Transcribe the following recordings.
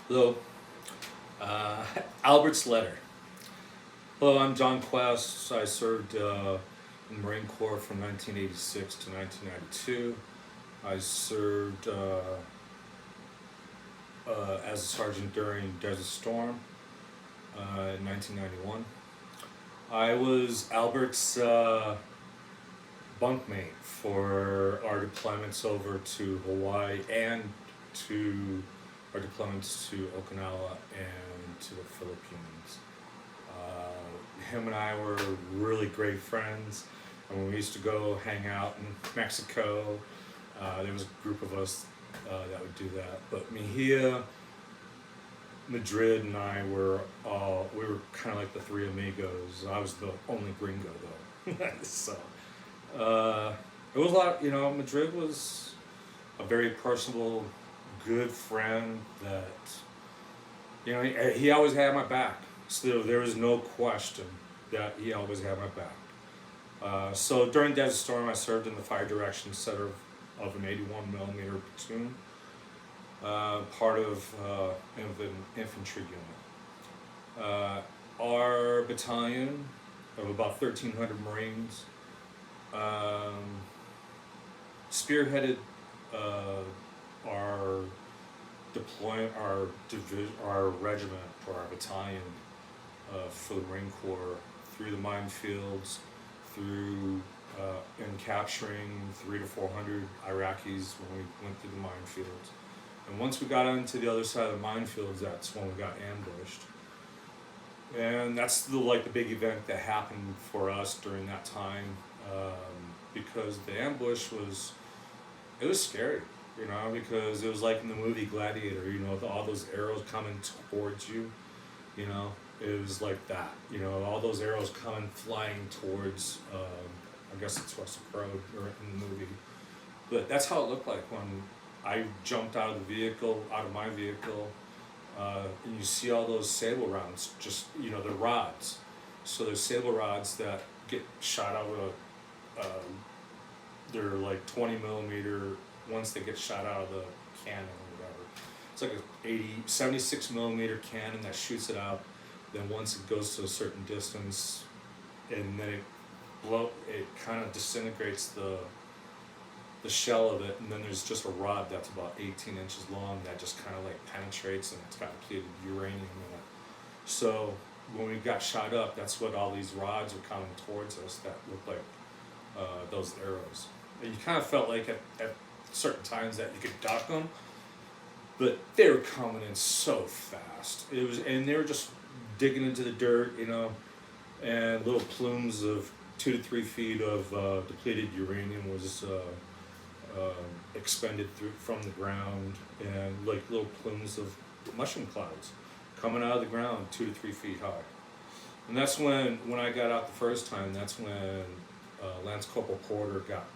Hello, Albert's letter. Hello, I'm John Quest. I served in the Marine Corps from 1986 to 1992. I served as a sergeant during Desert Storm in 1991. I was Albert's bunkmate for our deployments over to Hawaii and to our deployments to Okinawa and to the Philippines. Him and I were really great friends, and when we used to go hang out in Mexico, there was a group of us that would do that. But Mejia, Madrid, and I we were kind of like the three amigos. I was the only gringo though. So it was a lot. Madrid was a very personable, good friend that he always had my back. So there was no question that he always had my back. So during Desert Storm, I served in the fire direction center of an 81 millimeter platoon, part of an infantry unit. Our battalion of about 1,300 Marines spearheaded our our regiment or our battalion for the Marine Corps through the minefields, through and capturing 300 to 400 Iraqis when we went through the minefields. And once we got onto the other side of the minefields, that's when we got ambushed. And that's the big event that happened for us during that time, because the ambush was scary, because it was like in the movie Gladiator, all those arrows coming towards you, it was like that, all those arrows coming flying towards, I guess it's Russell Crowe in the movie, but that's how it looked like when I jumped out of my vehicle, and you see all those sable rounds, just, the rods. So there's sable rods that get shot out of they're like 20 millimeter, once they get shot out of the cannon or whatever. It's like a 76 millimeter cannon that shoots it out. Then once it goes to a certain distance, and then it kind of disintegrates the shell of it, and then there's just a rod that's about 18 inches long that just kind of like penetrates, and it's got depleted uranium in it. So when we got shot up, that's what all these rods were coming towards us that looked like those arrows. And you kind of felt like at certain times that you could duck them, but they were coming in so fast. And they were just digging into the dirt, and little plumes of 2 to 3 feet of depleted uranium was expended from the ground, and like little plumes of mushroom clouds coming out of the ground 2 to 3 feet high. And that's when I got out the first time, that's when Lance Corporal Porter got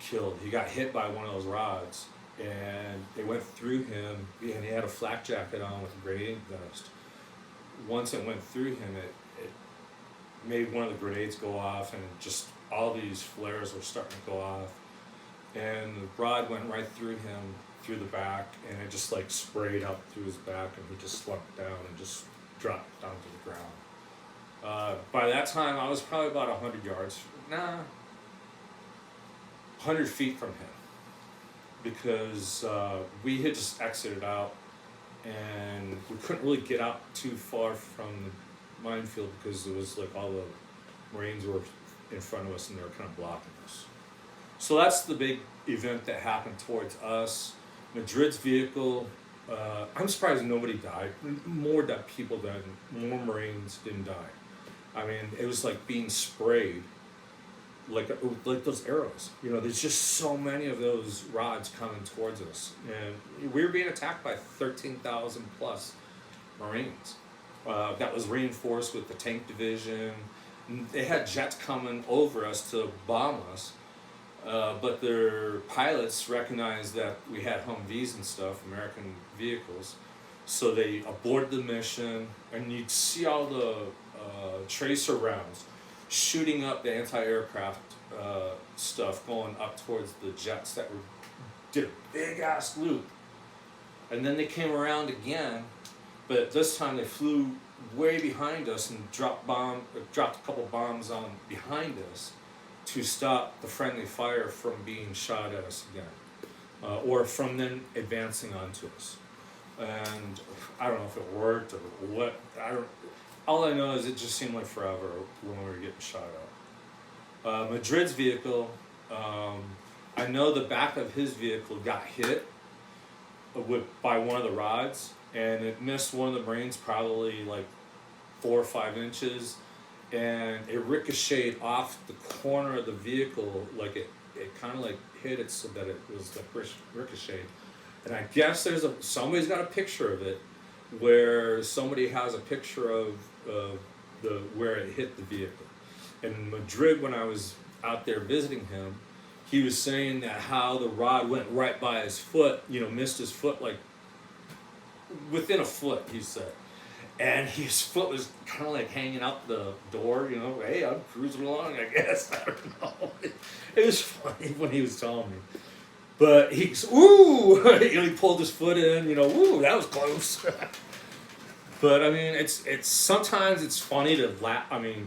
killed. He got hit by one of those rods, and they went through him, and he had a flak jacket on with a grenade vest. Once it went through him, it made one of the grenades go off, and just all these flares were starting to go off, and the rod went right through him, through the back, and it just like sprayed up through his back, and he just slumped down and just dropped down to the ground. By that time, I was probably about 100 feet from him, because we had just exited out, and we couldn't really get out too far from the minefield because it was like all the Marines were in front of us and they were kind of blocking us. So that's the big event that happened towards us. Madrid's vehicle, I'm surprised nobody died. More people died, more Marines didn't die. I mean, it was like being sprayed like those arrows. There's just so many of those rods coming towards us, and we were being attacked by 13,000 plus Marines. That was reinforced with the tank division. They had jets coming over us to bomb us, but their pilots recognized that we had Humvees and stuff, American vehicles, so they aborted the mission, and you'd see all the tracer rounds shooting up the anti-aircraft stuff going up towards the jets that did a big ass loop And then they came around again, but this time they flew way behind us and dropped a couple bombs on behind us to stop the friendly fire from being shot at us again, or from them advancing onto us. And I don't know if it worked or what. All I know is it just seemed like forever when we were getting shot at. Madrid's vehicle, I know the back of his vehicle got hit by one of the rods, and it missed one of the Marines probably like 4 or 5 inches, and it ricocheted off the corner of the vehicle, like it kind of like hit it so that it was like ricocheted. And I guess somebody's got a picture of it, where somebody has a picture of where it hit the vehicle. In Madrid, when I was out there visiting him, he was saying that how the rod went right by his foot, missed his foot like within a foot, he said. And his foot was kind of like hanging out the door, hey, I'm cruising along, I guess. I don't know. It was funny when he was telling me. But he goes, ooh, he pulled his foot in, ooh, that was close. But I mean, it's sometimes it's funny to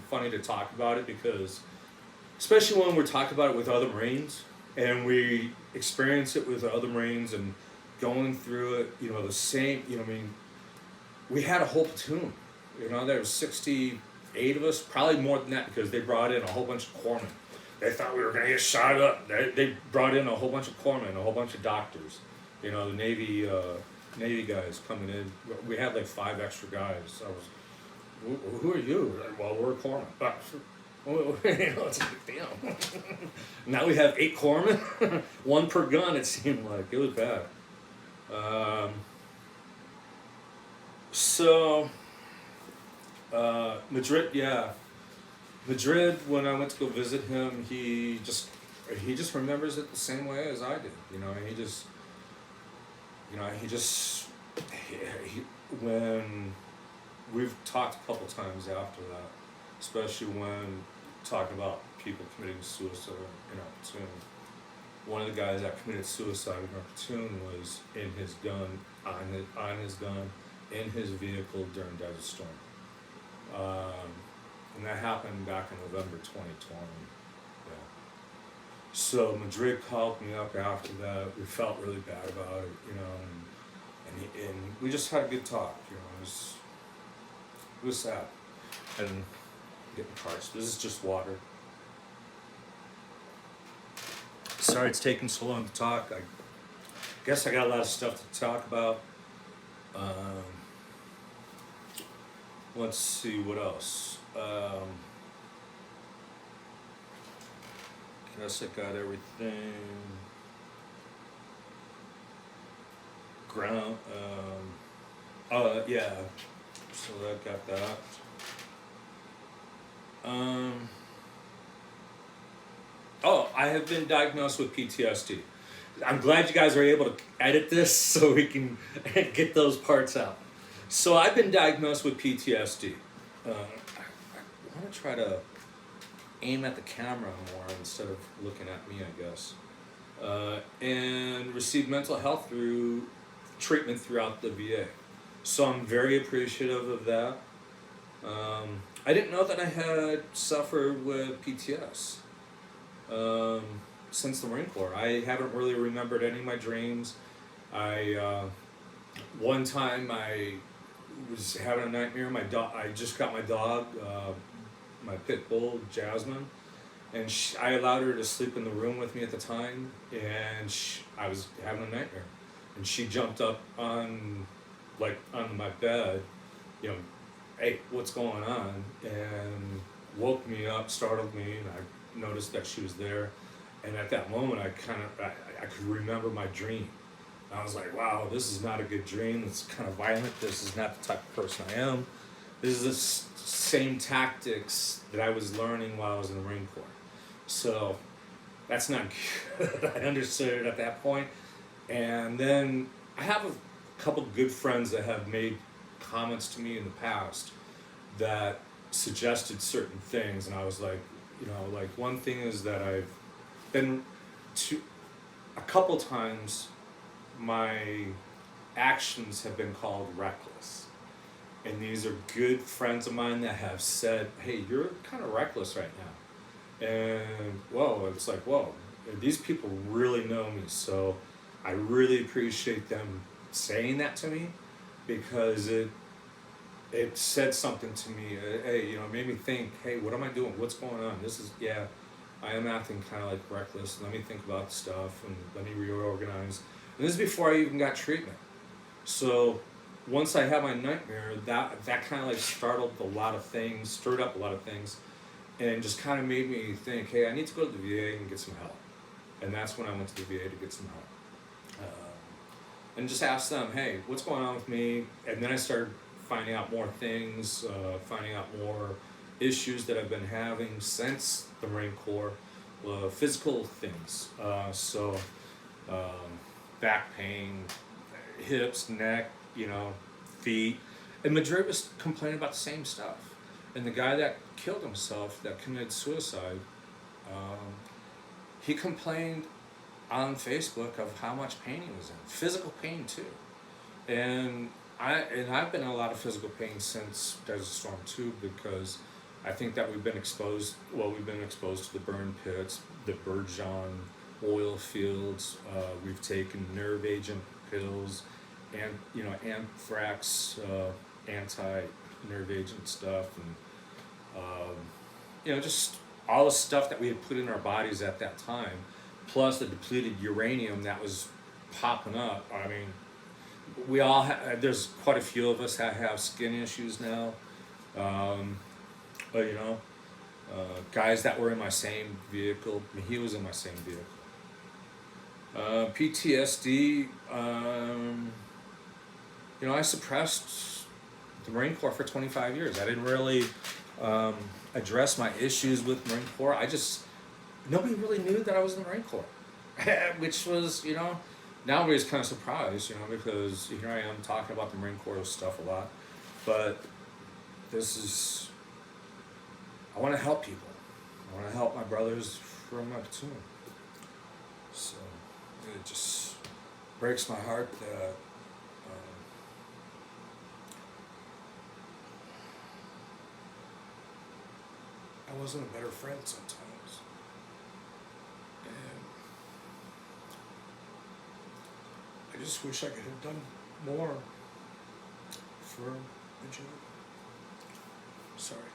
funny to talk about it, because especially when we're talking about it with other Marines and we experience it with other Marines and going through it, the same, we had a whole platoon, there was 68 of us, probably more than that, because they brought in a whole bunch of corpsmen. They thought we were going to get shot up. They brought in a whole bunch of corpsmen, a whole bunch of doctors, the Navy guys coming in. We had like 5 extra guys. I was, who are you? Well, we're corpsmen. It's like, damn. Now we have 8 corpsmen, 1 per gun. It seemed like it was bad. Madrid, yeah. Madrid, when I went to go visit him, he just remembers it the same way as I did. When we've talked a couple times after that, especially when talking about people committing suicide in our platoon. One of the guys that committed suicide in our platoon was in his gun, on his gun, in his vehicle during Desert Storm. And that happened back in November 2020. Yeah. So Madrid called me up after that. We felt really bad about it, and we just had a good talk. It was sad. And getting parched. This is just water. Sorry it's taking so long to talk. I guess I got a lot of stuff to talk about. Let's see what else. Guess I got everything. Ground. Yeah. So I got that. I have been diagnosed with PTSD. I'm glad you guys are able to edit this so we can get those parts out. So I've been diagnosed with PTSD. I want to try to aim at the camera more instead of looking at me, I guess. And received mental health treatment throughout the VA. So I'm very appreciative of that. I didn't know that I had suffered with PTS since the Marine Corps. I haven't really remembered any of my dreams. One time I was having a nightmare. I just got my dog, my pit bull, Jasmine, and I allowed her to sleep in the room with me at the time, and I was having a nightmare, and she jumped up on my bed, hey, what's going on? And woke me up, startled me, and I noticed that she was there. And at that moment, I could remember my dream. And I was like, wow, this is not a good dream. It's kind of violent. This is not the type of person I am. This is the same tactics that I was learning while I was in the Marine Corps. So that's not good. I understood it at that point. And then I have a couple good friends that have made comments to me in the past that suggested certain things, and I was like, one thing is that I've been to a couple times, my actions have been called reckless. And these are good friends of mine that have said, hey, you're kind of reckless right now. And, whoa, it's like, whoa, these people really know me. So I really appreciate them saying that to me, because it said something to me. Hey, you know, it made me think, hey, what am I doing? What's going on? This is, yeah, I am acting kind of like reckless. Let me think about stuff and let me reorganize. And this is before I even got treatment. So once I had my nightmare, that kind of like stirred up a lot of things, and just kind of made me think, hey, I need to go to the VA and get some help. And that's when I went to the VA to get some help. And just asked them, hey, what's going on with me? And then I started finding out more things, finding out more issues that I've been having since the Marine Corps, physical things. Back pain, hips, neck, you know, feet. And Madrid was complaining about the same stuff. And the guy that killed himself, that committed suicide, he complained on Facebook of how much pain he was in, physical pain too. And I've been in a lot of physical pain since Desert Storm 2, because I think that we've been exposed to the burn pits, the Burjan oil fields, we've taken nerve agent pills, and, you know, anthrax, anti-nerve agent stuff, and, you know, just all the stuff that we had put in our bodies at that time, plus the depleted uranium that was popping up. I mean, we all there's quite a few of us that have skin issues now. But, you know, guys that were in my same vehicle, I mean, he was in my same vehicle. PTSD, you know, I suppressed the Marine Corps for 25 years. I didn't really address my issues with Marine Corps. Nobody really knew that I was in the Marine Corps, which was, you know, now everybody's kind of surprised, you know, because here I am talking about the Marine Corps stuff a lot. But I want to help people. I want to help my brothers from my platoon. So it just breaks my heart that I wasn't a better friend sometimes. And I just wish I could have done more for Major. Sorry.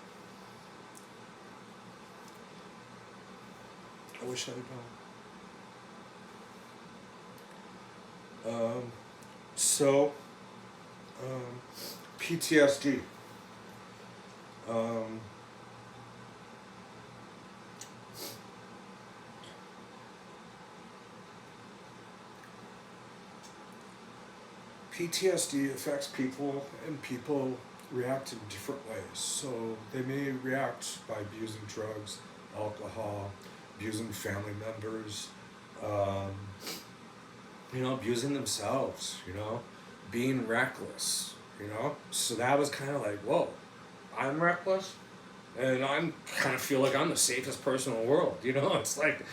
I wish I had done. PTSD. PTSD affects people, and people react in different ways. So they may react by abusing drugs, alcohol, abusing family members, you know, abusing themselves, you know, being reckless, you know. So that was kind of like, whoa, I'm reckless? And I'm kind of feel like I'm the safest person in the world, you know. It's like,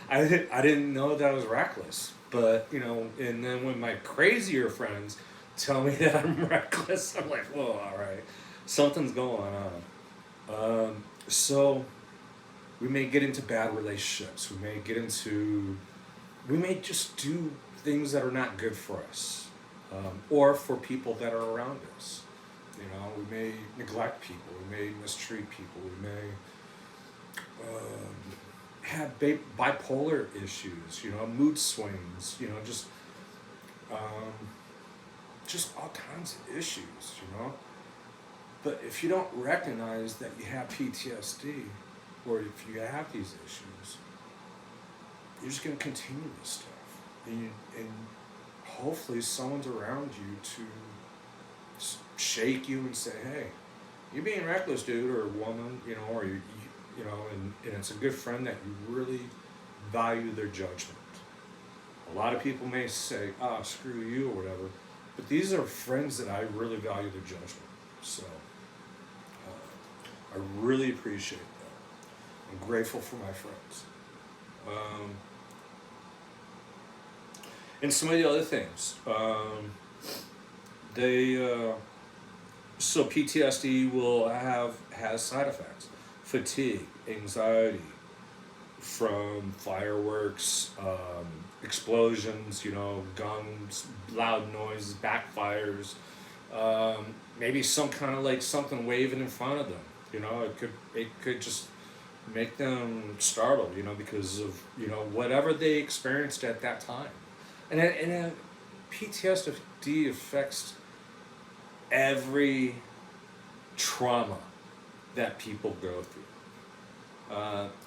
I didn't know that I was reckless. But, you know, and then when my crazier friends tell me that I'm reckless, I'm like, whoa, all right, something's going on. So we may get into bad relationships. We may just do things that are not good for us, or for people that are around us. You know, we may neglect people. We may mistreat people. We may have bipolar issues, you know, mood swings, you know, just all kinds of issues, you know. But if you don't recognize that you have PTSD, or if you have these issues, you're just going to continue this stuff. And hopefully someone's around you to shake you and say, hey, you're being reckless, dude, or woman, you know, or you know, and it's a good friend that you really value their judgment. A lot of people may say, screw you, or whatever, but these are friends that I really value their judgment. So I really appreciate that. I'm grateful for my friends. And some of the other things. They so PTSD has side effects, fatigue, anxiety from fireworks, explosions, guns, loud noises, backfires, maybe some kind of like something waving in front of them. It could just make them startled, because of whatever they experienced at that time, and PTSD affects every trauma that people go through,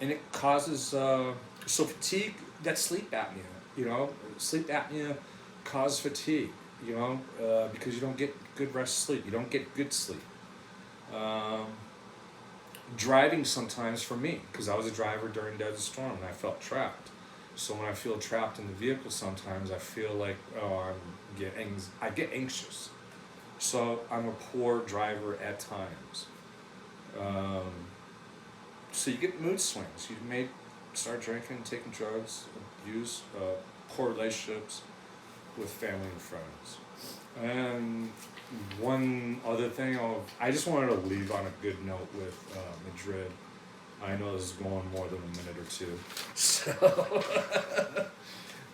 and it causes so fatigue. That's sleep apnea. Sleep apnea causes fatigue. Because you don't get good rest sleep. You don't get good sleep. Driving sometimes for me, because I was a driver during Desert Storm and I felt trapped. So when I feel trapped in the vehicle, sometimes I feel like I get anxious. So I'm a poor driver at times. So you get mood swings. You may start drinking, taking drugs, abuse, poor relationships with family and friends. And one other thing, I just wanted to leave on a good note with Madrid. I know this is going more than a minute or two. So,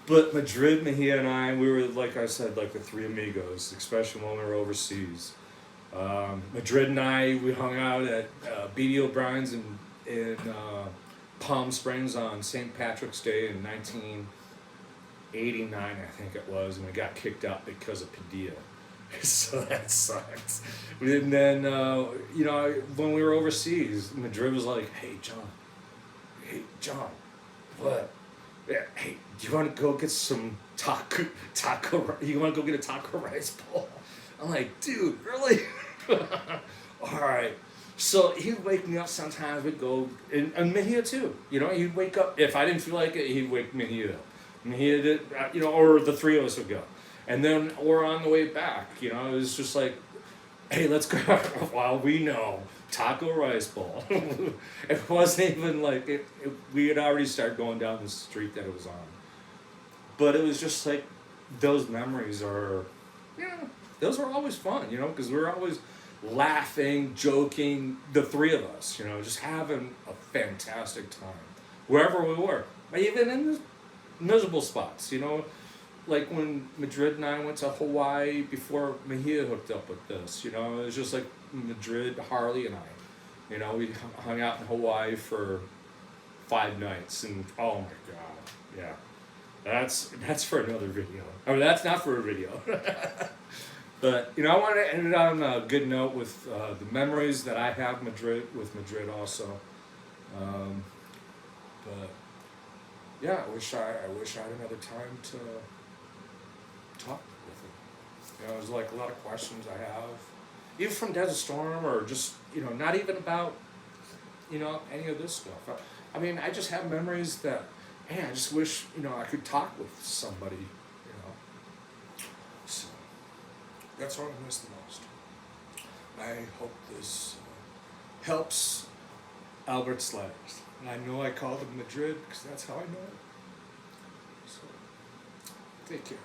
but Madrid, Mejia, and I, we were, like I said, like the three amigos, especially when we were overseas. Madrid and I, we hung out at B.D. O'Brien's in Palm Springs on St. Patrick's Day in 1989, I think it was, and we got kicked out because of Padilla. So that sucks. And then, when we were overseas, Madrid was like, hey, John, what? Yeah, hey, do you want to go get some taco, you want to go get a taco rice bowl? I'm like, dude, really? All right. So he'd wake me up sometimes, we'd go, and Mejia too, he'd wake up, if I didn't feel like it, he'd wake Mejia up. Mejia did, or the three of us would go. And then we're on the way back, it was just like, hey, let's go. Well, we know, taco rice bowl. It wasn't even like, we had already started going down the street that it was on. But it was just like, those memories are, those are always fun, because we're always laughing, joking, the three of us, just having a fantastic time. Wherever we were, even in the miserable spots, like when Madrid and I went to Hawaii before Mejia hooked up with this, it was just like Madrid, Harley, and I. We hung out in Hawaii for 5 nights, and oh my god, yeah, that's for another video. I mean, that's not for a video. But I wanted to end it on a good note with the memories that I have with Madrid also. But yeah, I wish I had another time to talk with him. There's like a lot of questions I have, even from Desert Storm, or just not even about any of this stuff. I mean, I just have memories that, hey, I just wish I could talk with somebody. So that's what I miss the most. I hope this helps Albert Sliders. And I know I called him Madrid because that's how I know it. So take care.